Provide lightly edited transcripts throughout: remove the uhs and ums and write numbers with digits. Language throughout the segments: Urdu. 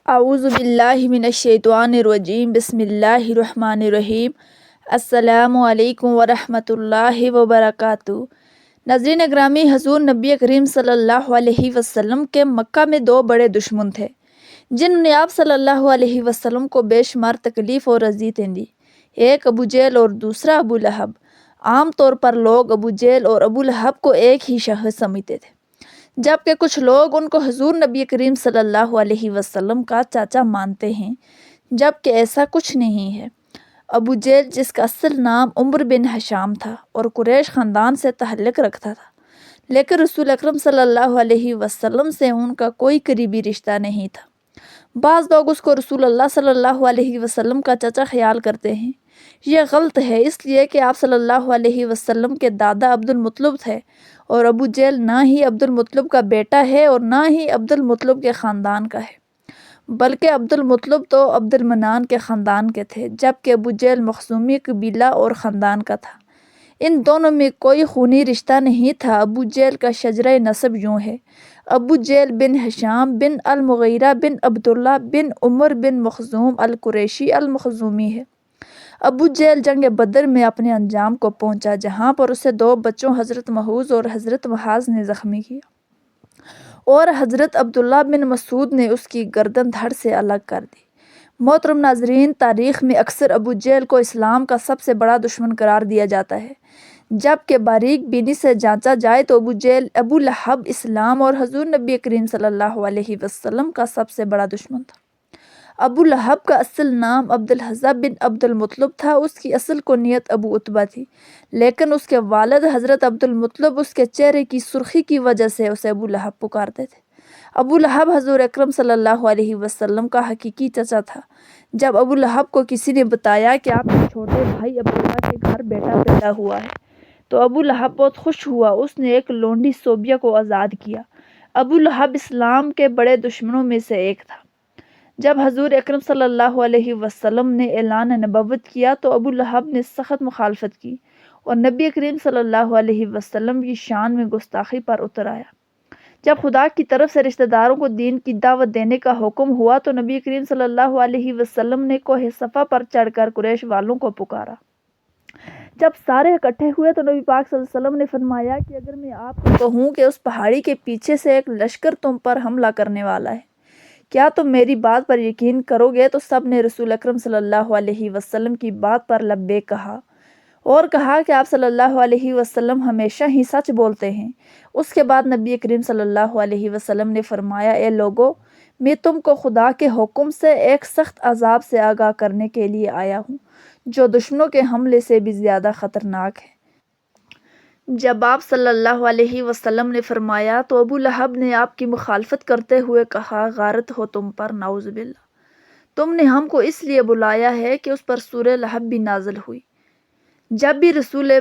اعوذ باللہ من الشیطان الرجیم، بسم اللہ الرحمن الرحیم۔ السلام علیکم ورحمۃ اللہ وبرکاتہ۔ ناظرین گرامی، حضور نبی کریم صلی اللہ علیہ وسلم کے مکہ میں دو بڑے دشمن تھے جنہوں نے آپ صلی اللہ علیہ وسلم کو بے شمار تکلیف اور اذیتیں دی۔ ایک ابو جہل اور دوسرا ابو لہب۔ عام طور پر لوگ ابو جہل اور ابو لہب کو ایک ہی شخص سمجھتے تھے، جبکہ کچھ لوگ ان کو حضور نبی کریم صلی اللہ علیہ وسلم کا چاچا مانتے ہیں، جبکہ ایسا کچھ نہیں ہے۔ ابو جہل، جس کا اصل نام عمر بن ہشام تھا اور قریش خاندان سے تعلق رکھتا تھا، لیکن رسول اکرم صلی اللہ علیہ وسلم سے ان کا کوئی قریبی رشتہ نہیں تھا۔ بعض لوگ اس کو رسول اللہ صلی اللہ علیہ وسلم کا چچا خیال کرتے ہیں۔ یہ غلط ہے، اس لیے کہ آپ صلی اللہ علیہ وسلم کے دادا عبد المطلب تھے، اور ابو جہل نہ ہی عبد المطلب کا بیٹا ہے اور نہ ہی عبد المطلب کے خاندان کا ہے، بلکہ عبد المطلب تو عبد المنان کے خاندان کے تھے، جبکہ ابو جہل مخزومی قبیلہ اور خاندان کا تھا۔ ان دونوں میں کوئی خونی رشتہ نہیں تھا۔ ابو جہل کا شجرہ نسب یوں ہے: ابو جہل بن ہشام بن المغیرہ بن عبداللہ بن عمر بن مخزوم القریشی المخزومی ہے۔ ابو جہل جنگ بدر میں اپنے انجام کو پہنچا، جہاں پر اسے دو بچوں حضرت محوذ اور حضرت معاذ نے زخمی کیا، اور حضرت عبداللہ بن مسعود نے اس کی گردن دھڑ سے الگ کر دی۔ محترم ناظرین، تاریخ میں اکثر ابو جہل کو اسلام کا سب سے بڑا دشمن قرار دیا جاتا ہے، جبکہ باریک بینی سے جانچا جائے تو ابو لہب اسلام اور حضور نبی کریم صلی اللہ علیہ وسلم کا سب سے بڑا دشمن تھا۔ ابو لہب کا اصل نام عبد العزیٰ بن عبد المطلب تھا۔ اس کی اصل کنیت ابو عتبہ تھی، لیکن اس کے والد حضرت عبد المطلب اس کے چہرے کی سرخی کی وجہ سے اسے ابو لہب پکارتے تھے۔ ابو لہب حضور اکرم صلی اللہ علیہ وسلم کا حقیقی چچا تھا۔ جب ابو لہب کو کسی نے بتایا کہ آپ کے چھوٹے بھائی عبداللہ کے گھر بیٹا پیدا ہوا ہے تو ابو لہب بہت خوش ہوا۔ اس نے ایک لونڈی صوبیہ کو آزاد کیا۔ ابو لہب اسلام کے بڑے دشمنوں میں سے ایک تھا۔ جب حضور اکرم صلی اللہ علیہ وسلم نے اعلان نبوت کیا تو ابو لہب نے سخت مخالفت کی اور نبی کریم صلی اللہ علیہ وسلم کی شان میں گستاخی پر اتر آیا۔ جب خدا کی طرف سے رشتہ داروں کو دین کی دعوت دینے کا حکم ہوا تو نبی کریم صلی اللہ علیہ وسلم نے کوہ صفا پر چڑھ کر قریش والوں کو پکارا۔ جب سارے اکٹھے ہوئے تو نبی پاک صلی اللہ علیہ وسلم نے فرمایا کہ اگر میں آپ کو کہوں کہ اس پہاڑی کے پیچھے سے ایک لشکر تم پر حملہ کرنے والا ہے، کیا تم میری بات پر یقین کرو گے؟ تو سب نے رسول اکرم صلی اللہ علیہ وسلم کی بات پر لبیک کہا اور کہا کہ آپ صلی اللہ علیہ وسلم ہمیشہ ہی سچ بولتے ہیں۔ اس کے بعد نبی کریم صلی اللہ علیہ وسلم نے فرمایا: اے لوگو، میں تم کو خدا کے حکم سے ایک سخت عذاب سے آگاہ کرنے کے لیے آیا ہوں جو دشمنوں کے حملے سے بھی زیادہ خطرناک ہے۔ جب آپ صلی اللہ علیہ وسلم نے فرمایا تو ابو لہب نے آپ کی مخالفت کرتے ہوئے کہا: غارت ہو تم پر، نعوذ باللہ! تم نے ہم کو اس لیے بلایا ہے کہ اس پر سورہ لہب بھی نازل ہوئی۔ جب بھی رسول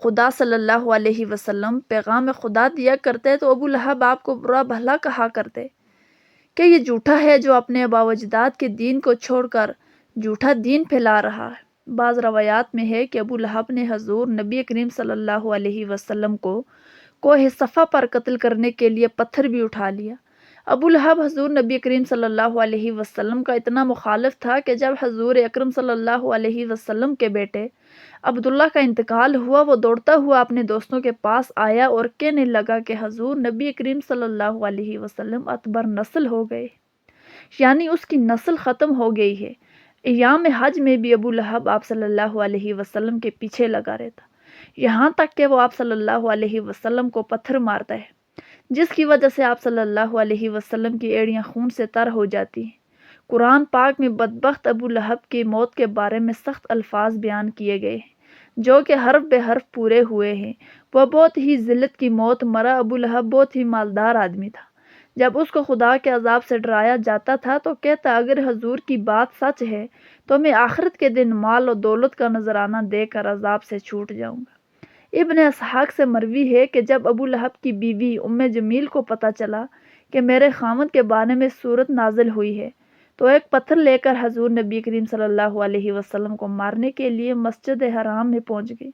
خدا صلی اللہ علیہ وسلم پیغام خدا دیا کرتے تو ابو لہب آپ کو برا بھلا کہا کرتے کہ یہ جھوٹا ہے جو اپنے آباء و اجداد کے دین کو چھوڑ کر جھوٹا دین پھیلا رہا ہے۔ بعض روایات میں ہے کہ ابو لہب نے حضور نبی کریم صلی اللہ علیہ وسلم کو کوہ صفا پر قتل کرنے کے لیے پتھر بھی اٹھا لیا۔ ابو لہب حضور نبی کریم صلی اللہ علیہ وسلم کا اتنا مخالف تھا کہ جب حضور اکرم صلی اللہ علیہ وسلم کے بیٹے عبداللہ کا انتقال ہوا، وہ دوڑتا ہوا اپنے دوستوں کے پاس آیا اور کہنے لگا کہ حضور نبی کریم صلی اللہ علیہ وسلم اتبر نسل ہو گئے، یعنی اس کی نسل ختم ہو گئی ہے۔ ایام حج میں بھی ابو لہب آپ صلی اللہ علیہ وسلم کے پیچھے لگا رہتا، یہاں تک کہ وہ آپ صلی اللہ علیہ وسلم کو پتھر مارتا ہے، جس کی وجہ سے آپ صلی اللہ علیہ وسلم کی ایڑیاں خون سے تر ہو جاتی ہیں۔ قرآن پاک میں بدبخت ابو لہب کی موت کے بارے میں سخت الفاظ بیان کیے گئے ہیں جو کہ حرف بے حرف پورے ہوئے ہیں۔ وہ بہت ہی ذلت کی موت مرا۔ ابو لہب بہت ہی مالدار آدمی تھا۔ جب اس کو خدا کے عذاب سے ڈرایا جاتا تھا تو کہتا: اگر حضور کی بات سچ ہے تو میں آخرت کے دن مال و دولت کا نذرانہ دے کر عذاب سے چھوٹ جاؤں گا۔ ابن اسحاق سے مروی ہے کہ جب ابو لہب کی بیوی ام جمیل کو پتہ چلا کہ میرے خاوند کے بارے میں سورت نازل ہوئی ہے تو ایک پتھر لے کر حضور نبی کریم صلی اللہ علیہ وسلم کو مارنے کے لیے مسجد حرام میں پہنچ گئی۔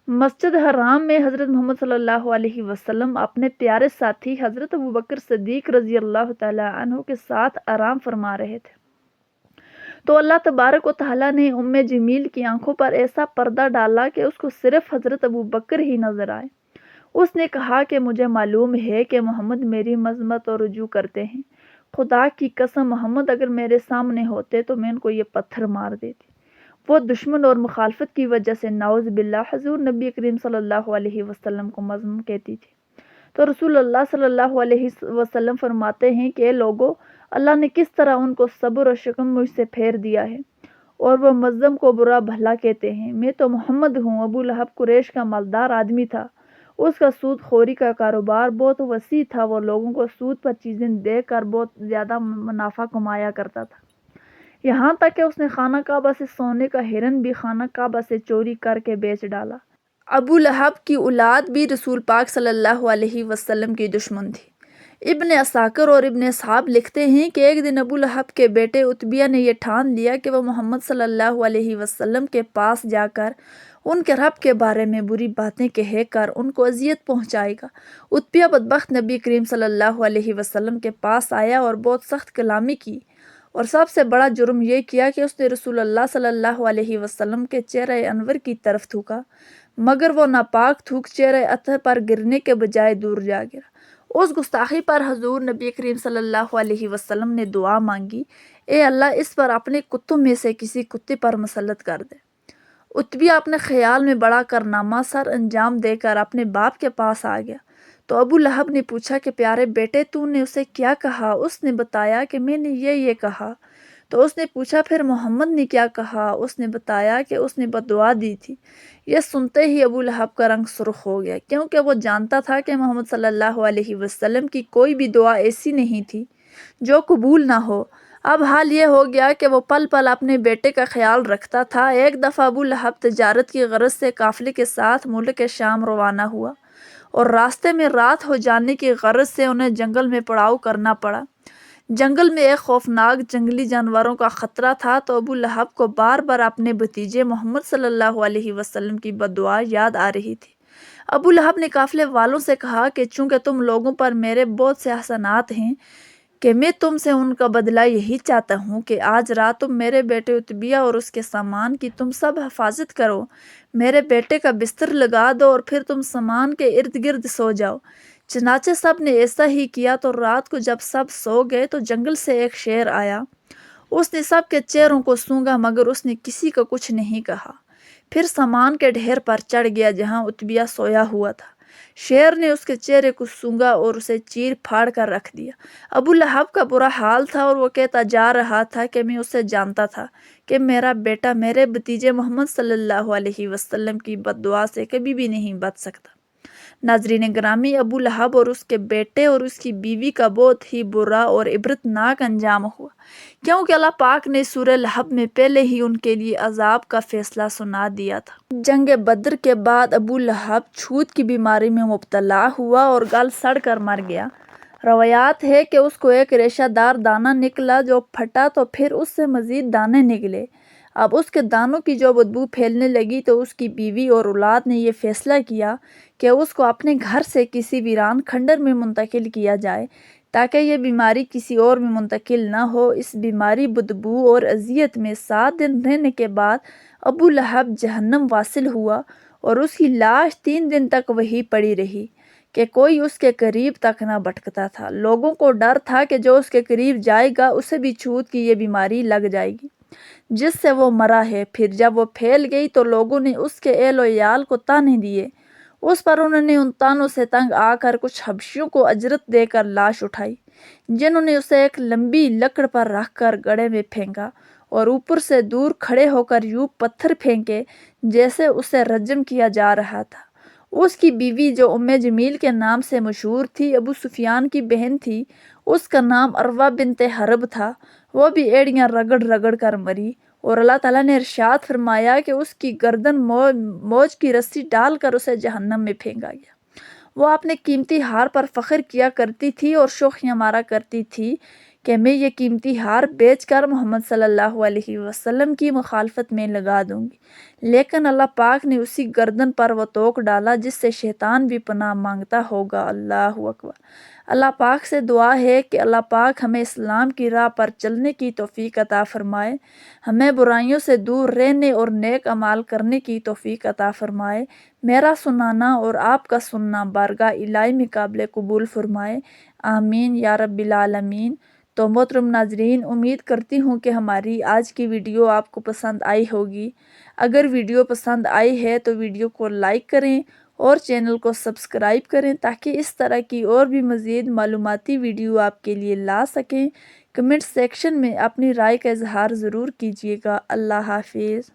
مسجد حرام میں حضرت محمد صلی اللہ علیہ وسلم اپنے پیارے ساتھی حضرت ابوبکر صدیق رضی اللہ تعالی عنہ کے ساتھ آرام فرما رہے تھے، تو اللہ تبارک و تعالیٰ نے جمیل کی آنکھوں پر ایسا پردہ ڈالا کہ اس کو صرف حضرت ابوبکر ہی نظر آئے۔ اس نے کہا کہ مجھے معلوم ہے کہ محمد میری مذمت اور رجوع کرتے ہیں، خدا کی قسم محمد اگر میرے سامنے ہوتے تو میں ان کو یہ پتھر مار دیتی۔ وہ دشمن اور مخالفت کی وجہ سے نعوذ باللہ حضور نبی کریم صلی اللہ علیہ وسلم کو مذموم کہتی تھی۔ تو رسول اللہ صلی اللہ علیہ وسلم فرماتے ہیں کہ اے لوگو، اللہ نے کس طرح ان کو صبر اور شکم مجھ سے پھیر دیا ہے، اور وہ مظلوم کو برا بھلا کہتے ہیں۔ میں تو محمد ہوں۔ ابو لہب قریش کا مالدار آدمی تھا، اس کا سود خوری کا کاروبار بہت وسیع تھا، وہ لوگوں کو سود پر چیزیں دے کر بہت زیادہ منافع کمایا کرتا تھا، یہاں تک کہ اس نے خانہ کعبہ سے سونے کا ہرن بھی خانہ کعبہ سے چوری کر کے بیچ ڈالا۔ ابو لہب کی اولاد بھی رسول پاک صلی اللہ علیہ وسلم کی دشمن تھی۔ ابن عساکر اور ابن اصحاب لکھتے ہیں کہ ایک دن ابو لہب کے بیٹے عتبیہ نے یہ ٹھان لیا کہ وہ محمد صلی اللہ علیہ وسلم کے پاس جا کر ان کے رب کے بارے میں بری باتیں کہہ کر ان کو اذیت پہنچائے گا۔ عتبیہ بدبخت نبی کریم صلی اللہ علیہ وسلم کے پاس آیا اور بہت سخت کلامی کی، اور سب سے بڑا جرم یہ کیا کہ اس نے رسول اللہ صلی اللہ علیہ وسلم کے چہرہ انور کی طرف تھوکا، مگر وہ ناپاک تھوک چہرہ اطہر پر گرنے کے بجائے دور جا گرا۔ اس گستاخی پر حضور نبی کریم صلی اللہ علیہ وسلم نے دعا مانگی، اے اللہ اس پر اپنے کتوں میں سے کسی کتے پر مسلط کر دے۔ عتبیہ اپنے خیال میں بڑا کارنامہ سر انجام دے کر اپنے باپ کے پاس آ گیا، تو ابو لہب نے پوچھا کہ پیارے بیٹے تو نے اسے کیا کہا؟ اس نے بتایا کہ میں نے یہ کہا۔ تو اس نے پوچھا پھر محمد نے کیا کہا؟ اس نے بتایا کہ اس نے بددعا دی تھی۔ یہ سنتے ہی ابو لہب کا رنگ سرخ ہو گیا، کیونکہ وہ جانتا تھا کہ محمد صلی اللہ علیہ وسلم کی کوئی بھی دعا ایسی نہیں تھی جو قبول نہ ہو۔ اب حال یہ ہو گیا کہ وہ پل پل اپنے بیٹے کا خیال رکھتا تھا۔ ایک دفعہ ابو لہب تجارت کی غرض سے قافلے کے ساتھ ملک شام روانہ ہوا، اور راستے میں رات ہو جانے کی غرض سے انہیں جنگل میں پڑاؤ کرنا پڑا۔ جنگل میں ایک خوفناک جنگلی جانوروں کا خطرہ تھا، تو ابو لہب کو بار بار اپنے بھتیجے محمد صلی اللہ علیہ وسلم کی بددعا یاد آ رہی تھی۔ ابو لہب نے قافلے والوں سے کہا کہ چونکہ تم لوگوں پر میرے بہت سے احسانات ہیں کہ میں تم سے ان کا بدلہ یہی چاہتا ہوں کہ آج رات تم میرے بیٹے عتبیہ اور اس کے سامان کی تم سب حفاظت کرو، میرے بیٹے کا بستر لگا دو اور پھر تم سامان کے ارد گرد سو جاؤ۔ چنانچہ سب نے ایسا ہی کیا، تو رات کو جب سب سو گئے تو جنگل سے ایک شیر آیا، اس نے سب کے چہروں کو سونگا مگر اس نے کسی کو کچھ نہیں کہا، پھر سامان کے ڈھیر پر چڑھ گیا جہاں عتبیہ سویا ہوا تھا۔ شیر نے اس کے چہرے کو سونگا اور اسے چیر پھاڑ کر رکھ دیا۔ ابو لہب کا برا حال تھا، اور وہ کہتا جا رہا تھا کہ میں اسے جانتا تھا کہ میرا بیٹا میرے بھتیجے محمد صلی اللہ علیہ وسلم کی بددعا سے کبھی بھی نہیں بچ سکتا۔ ناظرین گرامی، ابو لہب اور اس کے بیٹے اور اس کی بیوی کا بہت ہی برا اور عبرتناک انجام ہوا، کیونکہ اللہ پاک نے سورہ لہب میں پہلے ہی ان کے لیے عذاب کا فیصلہ سنا دیا تھا۔ جنگ بدر کے بعد ابو لہب چھوت کی بیماری میں مبتلا ہوا اور گل سڑ کر مر گیا۔ روایات ہے کہ اس کو ایک ریشہ دار دانہ نکلا جو پھٹا، تو پھر اس سے مزید دانے نکلے۔ اب اس کے دانوں کی جو بدبو پھیلنے لگی تو اس کی بیوی اور اولاد نے یہ فیصلہ کیا کہ اس کو اپنے گھر سے کسی ویران کھنڈر میں منتقل کیا جائے تاکہ یہ بیماری کسی اور میں منتقل نہ ہو۔ اس بیماری، بدبو اور اذیت میں 7 دن رہنے کے بعد ابو لہب جہنم واصل ہوا، اور اس کی لاش 3 دن تک وہی پڑی رہی کہ کوئی اس کے قریب تک نہ بھٹکتا تھا۔ لوگوں کو ڈر تھا کہ جو اس کے قریب جائے گا اسے بھی چھوت کی یہ بیماری لگ جائے گی جس سے وہ مرا ہے۔ پھر جب وہ پھیل گئی تو لوگوں نے اس کے اہل و عیال کو طعنے دیے۔ اس پر انہوں نے ان طعنوں سے تنگ آ کر کچھ حبشیوں کو اجرت دے کر لاش اٹھائی، جنہوں نے اسے ایک لمبی لکڑ پر رکھ کر گڑھے میں پھینکا، اور اوپر سے دور کھڑے ہو کر یوں پتھر پھینکے جیسے اسے رجم کیا جا رہا تھا۔ اس کی بیوی جو جمیل کے نام سے مشہور تھی، ابو سفیان کی بہن تھی، اس کا نام عروہ بنت حرب تھا، وہ بھی ایڑیاں رگڑ رگڑ کر مری، اور اللہ تعالیٰ نے ارشاد فرمایا کہ اس کی گردن موج کی رسی ڈال کر اسے جہنم میں پھینکا گیا۔ وہ اپنے قیمتی ہار پر فخر کیا کرتی تھی اور شوخیاں مارا کرتی تھی کہ میں یہ قیمتی ہار بیچ کر محمد صلی اللہ علیہ وسلم کی مخالفت میں لگا دوں گی، لیکن اللہ پاک نے اسی گردن پر وہ توق ڈالا جس سے شیطان بھی پناہ مانگتا ہوگا۔ اللہ اکبر۔ اللہ پاک سے دعا ہے کہ اللہ پاک ہمیں اسلام کی راہ پر چلنے کی توفیق عطا فرمائے، ہمیں برائیوں سے دور رہنے اور نیک اعمال کرنے کی توفیق عطا فرمائے، میرا سنانا اور آپ کا سننا بارگاہ الہی میں قابل قبول فرمائے، آمین یا رب العالمین۔ تو محترم ناظرین، امید کرتی ہوں کہ ہماری آج کی ویڈیو آپ کو پسند آئی ہوگی۔ اگر ویڈیو پسند آئی ہے تو ویڈیو کو لائک کریں اور چینل کو سبسکرائب کریں تاکہ اس طرح کی اور بھی مزید معلوماتی ویڈیو آپ کے لیے لا سکیں۔ کمنٹ سیکشن میں اپنی رائے کا اظہار ضرور کیجیے گا۔ اللہ حافظ۔